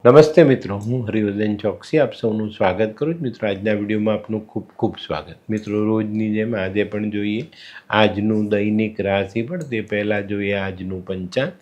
નમસ્તે મિત્રો, હું હરિવર્ધન ચોકસી આપ સૌનું સ્વાગત કરું છું. મિત્રો, આજના વિડીયોમાં આપનું ખૂબ ખૂબ સ્વાગત. મિત્રો, રોજની જેમ આજે પણ જોઈએ આજનું દૈનિક રાશિફળ. તે પહેલાં જોઈએ આજનું પંચાંગ.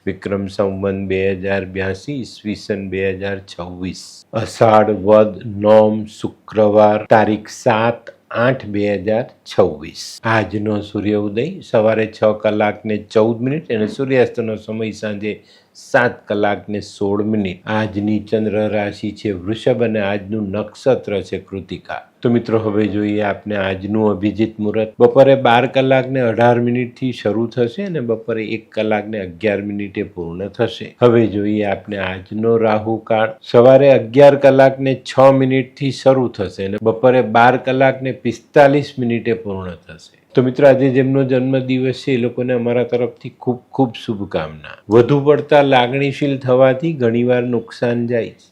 વિક્રમ સંવત 2082, ઈસવીસન 2026, અષાઢ વદ નોમ શુક્રવાર, તારીખ 7/8/2026. આજનો સૂર્યોદય સવારે 6:14 અને સૂર્યાસ્તનો સમય સાંજે 7:16. આજની ચંદ્ર રાશિ છે વૃષભ અને આજનું નક્ષત્ર છે કૃતિકા. તો મિત્રો, હવે જોઈએ આપને આજનું અભિજીત મુહૂર્ત. બપોરે 12:18 થી શરૂ થશે અને બપોરે 1:11 પૂર્ણ થશે. હવે જોઈએ આપને આજનો રાહુ કાળ. સવારે 11:06 થી શરૂ થશે અને બપોરે 12:45 પૂર્ણ થશે. તો મિત્રો, આજે જેમનો જન્મદિવસ છે એ લોકોને અમારા તરફથી ખૂબ ખૂબ શુભકામના. વધુ પડતા લાગણીશીલ થવાથી ઘણીવાર નુકસાન જાય છે,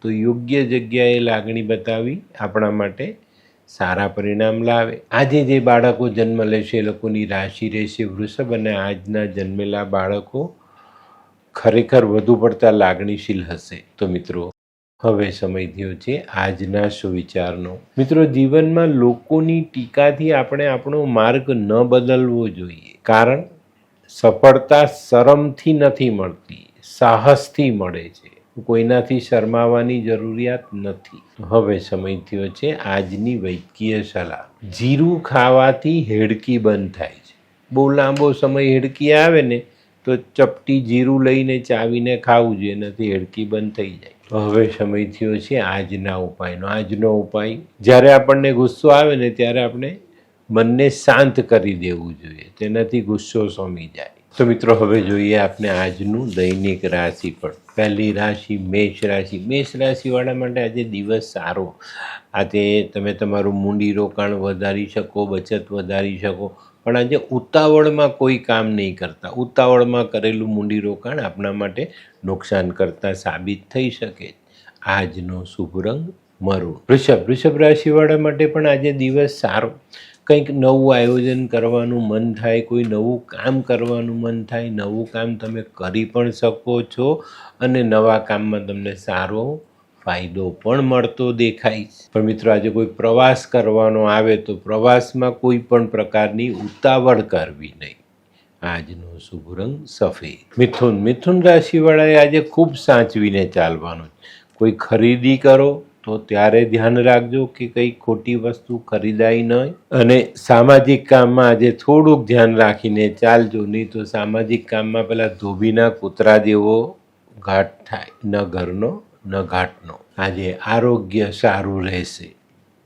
તો યોગ્ય જગ્યાએ લાગણી બતાવી આપણા માટે સારા પરિણામ લાવે. આજે જે બાળકો જન્મ લેશે એ લોકોની રાશિ રહેશે વૃષભ અને આજના જન્મેલા બાળકો ખરેખર વધુ પડતા લાગણીશીલ હશે. તો મિત્રો, હવે સમય થયો છે આજના સુવિચારનો. મિત્રો, જીવનમાં લોકોની ટીકાથી આપણે આપણો માર્ગ ન બદલવો જોઈએ, કારણ સફળતા શરમથી નથી મળતી, સાહસથી મળે છે. કોઈનાથી શરમાવાની જરૂરિયાત નથી. હવે સમય થયો છે આજની વૈદ્યકીય સલાહ. જીરું ખાવાથી હેડકી બંધ થાય છે. બહુ લાંબો સમય હેડકી આવે ને તો ચપટી જીરું લઈને ચાવીને ખાવું જોઈએ, એનાથી હેડકી બંધ થઈ જાય. હવે સમય થયો છે આજના ઉપાયનો. આજનો ઉપાય, જ્યારે આપણને ગુસ્સો આવે ને ત્યારે આપણે મનને શાંત કરી દેવું જોઈએ, તેનાથી ગુસ્સો શમી જાય. તો મિત્રો, હવે જોઈએ આપણે આજનું દૈનિક રાશિફળ. પહેલી રાશિ મેષ રાશિ. મેષ રાશિવાળા માટે આજે દિવસ સારો. આજે તમે તમારું મૂડી રોકાણ વધારી શકો, બચત વધારી શકો, પણ આજે ઉતાવળમાં કોઈ કામ નહીં કરતા. ઉતાવળમાં કરેલું મૂડી રોકાણ આપણા માટે નુકસાન કરતા સાબિત થઈ શકે. આજનો શુભ રંગ મરૂન. વૃષભ રાશિવાળા માટે પણ આજે દિવસ સારો. કંઈક નવું આયોજન કરવાનું મન થાય, કોઈ નવું કામ કરવાનું મન થાય. નવું કામ તમે કરી પણ શકો છો અને નવા કામમાં તમને સારો ફાયદો પણ મળતો દેખાય છે. પણ મિત્રો, આજે કોઈ પ્રવાસ કરવાનો આવે તો પ્રવાસમાં કોઈ પણ પ્રકારની ઉતાવળ કરવી નહીં. આજનો શુભ રંગ સફેદ. મિથુન રાશિવાળાએ આજે ખૂબ સાચવીને ચાલવાનું. કોઈ ખરીદી કરો તો ત્યારે ધ્યાન રાખજો કે કંઈ ખોટી વસ્તુ ખરીદાય નહીં. અને સામાજિક કામમાં આજે થોડુંક ધ્યાન રાખીને ચાલજો, નહીં તો સામાજિક કામમાં પેલા ધોબીના કૂતરા જેવો ઘાટ થાય. ન ઘરનો ન ઘાટનો. આજે આરોગ્ય સારું રહેશે.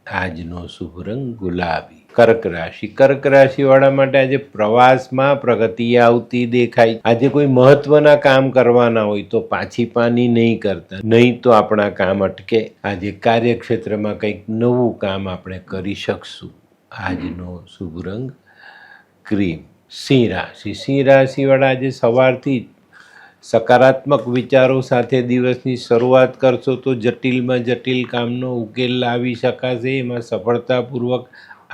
આજનો શુભ રંગ ગુલાબી. કર્ક રાશિવાળા માટે આજે પ્રવાસમાં પ્રગતિ આવતી દેખાય. આજે કોઈ મહત્વના કામ કરવાના હોય તો પાછી પાની નહીં કરતા, નહીં તો આપણા કામ અટકે. આજે કાર્યક્ષેત્રમાં કંઈક નવું કામ આપણે કરી શકશું. આજનો શુભ રંગ ક્રીમ. સિંહ રાશિવાળા આજે સવારથી સકારાત્મક વિચારો સાથે દિવસની શરૂઆત કરશો તો જટિલમાં જટિલ કામનો ઉકેલ લાવી શકાશે. એમાં સફળતાપૂર્વક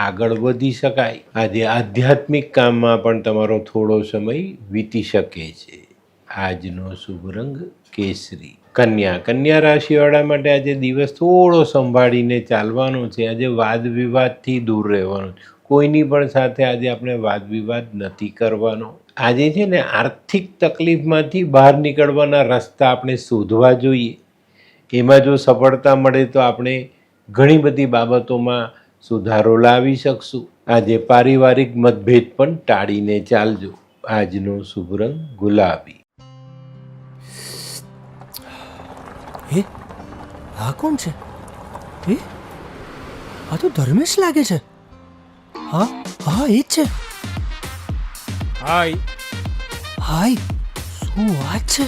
આગળ વધી શકાય. આજે આધ્યાત્મિક કામમાં પણ તમારો થોડો સમય વીતી શકે છે. આજનો શુભ રંગ કેસરી. કન્યા રાશિવાળા માટે આજે દિવસ થોડો સંભાળીને ચાલવાનો છે. આજે વાદ વિવાદથી દૂર રહેવાનું. કોઈની પણ સાથે આજે આપણે વાદ વિવાદ નથી કરવાનો. આજે છે ને આર્થિક તકલીફમાંથી બહાર નીકળવાના રસ્તા આપણે શોધવા જોઈએ. એમાં જો સફળતા મળે તો આપણે ઘણી બધી બાબતોમાં સુધારો લાવી શકશું. આજે પારિવારિક મતભેદ પણ ટાળીને ચાલજો. આજનો શુભ રંગ ગુલાબી. હે, આ કોણ છે? હે, આ તો ધર્મેશ લાગે છે. હા, એ જ છે. હાય. શું વાત છે?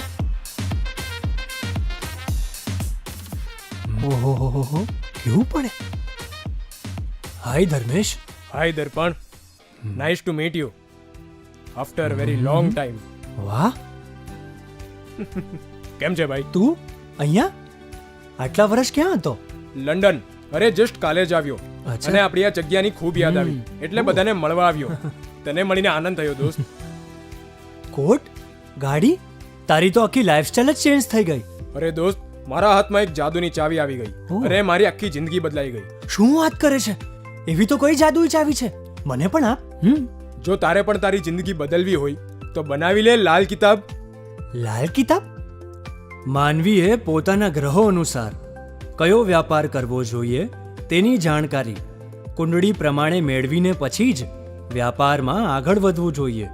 ઓહો, કેવું પડે? Hi Dharmesh. Hi Darpan. Nice to meet you after very long time. વાહ, કેમ છે ભાઈ? તું અહીંયા આટલા વર્ષ ક્યાં હતો? લંડન. અરે જસ્ટ કાલે જ આવ્યો અચ્છા. અને આપણી આ જગ્યાની ખૂબ યાદ આવી એટલે બધાને મળવા આવ્યો. તને મળીને આનંદ થયો દોસ્ત. કોટ, ગાડી, તારી તો આખી લાઈફસ્ટાઈલ જ ચેન્જ થઈ ગઈ. અરે દોસ્ત, મારા હાથમાં એક જાદુની ચાવી આવી ગઈ ઓહ. અરે મારી આખી જિંદગી બદલાઈ ગઈ. શું વાત કરે છે? એવી તો કઈ જાદુઈ ચાવી છે? મને પણ આપ. જો તારે પણ તારી જિંદગી બદલવી હોય તો બનાવી લે લાલ કિતાબ. લાલ કિતાબ? માનવીએ પોતાના ગ્રહો અનુસાર કયો વ્યાપાર કરવો જોઈએ તેની જાણકારી કુંડળી પ્રમાણે મેળવીને પછી જ વ્યાપારમાં આગળ વધવું જોઈએ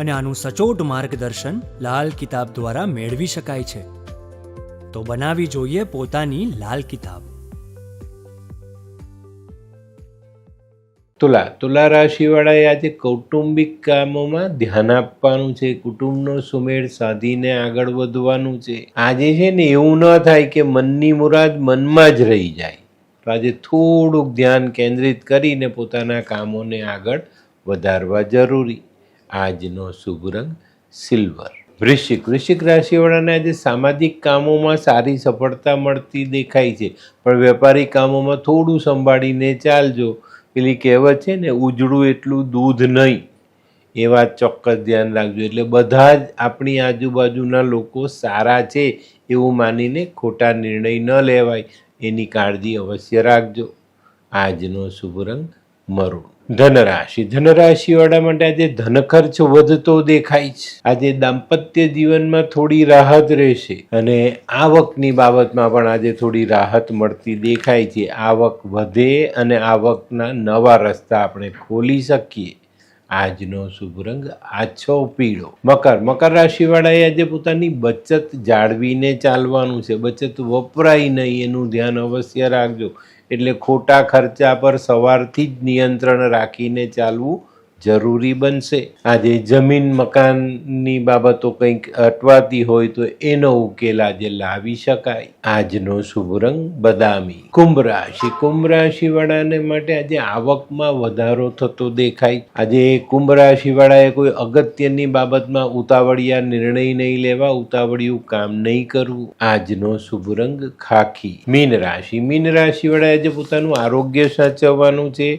અને આનું સચોટ માર્ગદર્શન લાલ કિતાબ દ્વારા મેળવી શકાય છે. તો બનાવી જોઈએ પોતાની લાલ કિતાબ. તુલા રાશિવાળાએ આજે કૌટુંબિક કામોમાં ધ્યાન આપવાનું છે. કુટુંબનો સુમેળ સાધીને આગળ વધવાનું છે. આજે છે ને એવું ન થાય કે મનની મુરાદ મનમાં જ રહી જાય. તો આજે થોડુંક ધ્યાન કેન્દ્રિત કરીને પોતાના કામોને આગળ વધારવા જરૂરી. આજનો શુભ રંગ સિલ્વર. વૃશ્ચિક રાશિવાળાને આજે સામાજિક કામોમાં સારી સફળતા મળતી દેખાય છે, પણ વેપારી કામોમાં થોડું સંભાળીને ચાલજો. પેલી કહેવત છે ને, ઉજળું એટલું દૂધ નહીં, એ વાત ચોક્કસ ધ્યાન રાખજો. એટલે બધા જ આપણી આજુબાજુના લોકો સારા છે એવું માનીને ખોટા નિર્ણય ન લેવાય, એની કાળજી અવશ્ય રાખજો. આજનો શુભ રંગ મરૂન. ધનરાશિવાળા માટે આજે ધન ખર્ચ વધતો દેખાય છે. આજે દાંપત્ય જીવનમાં થોડી રાહત રહેશે અને આવકની બાબતમાં પણ આજે થોડી રાહત મળતી દેખાય છે. આવક વધે અને આવકના નવા રસ્તા આપણે ખોલી શકીએ. આજનો શુભ રંગ આછો પીળો. મકર રાશિવાળાએ આજે પોતાની બચત જાળવીને ચાલવાનું છે. બચત વપરાય નહીં એનું ધ્યાન અવશ્ય રાખજો. એટલે ખોટા ખર્ચા પર સવારથી જ નિયંત્રણ રાખીને ચાલવું જરૂરી બનશે. આજે જમીન મકાનની બાબતો કંઈક અટવાતી હોય તો એનો ઉકેલ આજે લાવી શકાય. આજનો શુભ રંગ બદામી. કુંભ રાશિવાળાને માટે આજે આવકમાં વધારો થતો દેખાય. આજે કુંભ રાશિવાળાએ કોઈ અગત્યની બાબતમાં ઉતાવળિયા નિર્ણય નહીં લેવા, ઉતાવળિયું કામ નહીં કરવું. આજનો શુભ રંગ ખાખી. મીન રાશિવાળાએ આજે પોતાનું આરોગ્ય સાચવવાનું છે.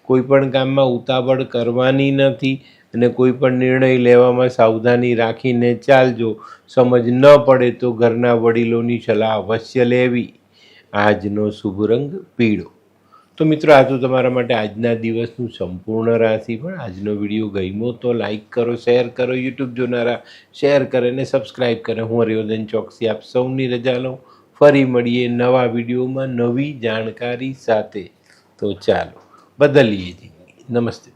કોઈ પણ કામમાં ઉતાવળ કરવાની નથી અને કોઈ પણ નિર્ણય લેવામાં સાવધાની રાખીને ચાલજો. સમજ ન પડે તો ઘરના વડીલોની સલાહ અવશ્ય લેવી. આજનો શુભ રંગ પીળો. તો મિત્રો, આ તો તમારા માટે આજના દિવસનું સંપૂર્ણ રાશિ. પણ આજનો વિડીયો ગમ્યો તો લાઈક કરો, શેર કરો, યુટ્યુબ જોનારા શેર કરે અને સબસ્ક્રાઈબ કરે. હું હરિવર્ધન ચોકસી આપ સૌની રજા લઉં. ફરી મળીએ નવા વિડીયોમાં નવી જાણકારી સાથે. તો ચાલો બદલીએ જિંદગી. નમસ્તે.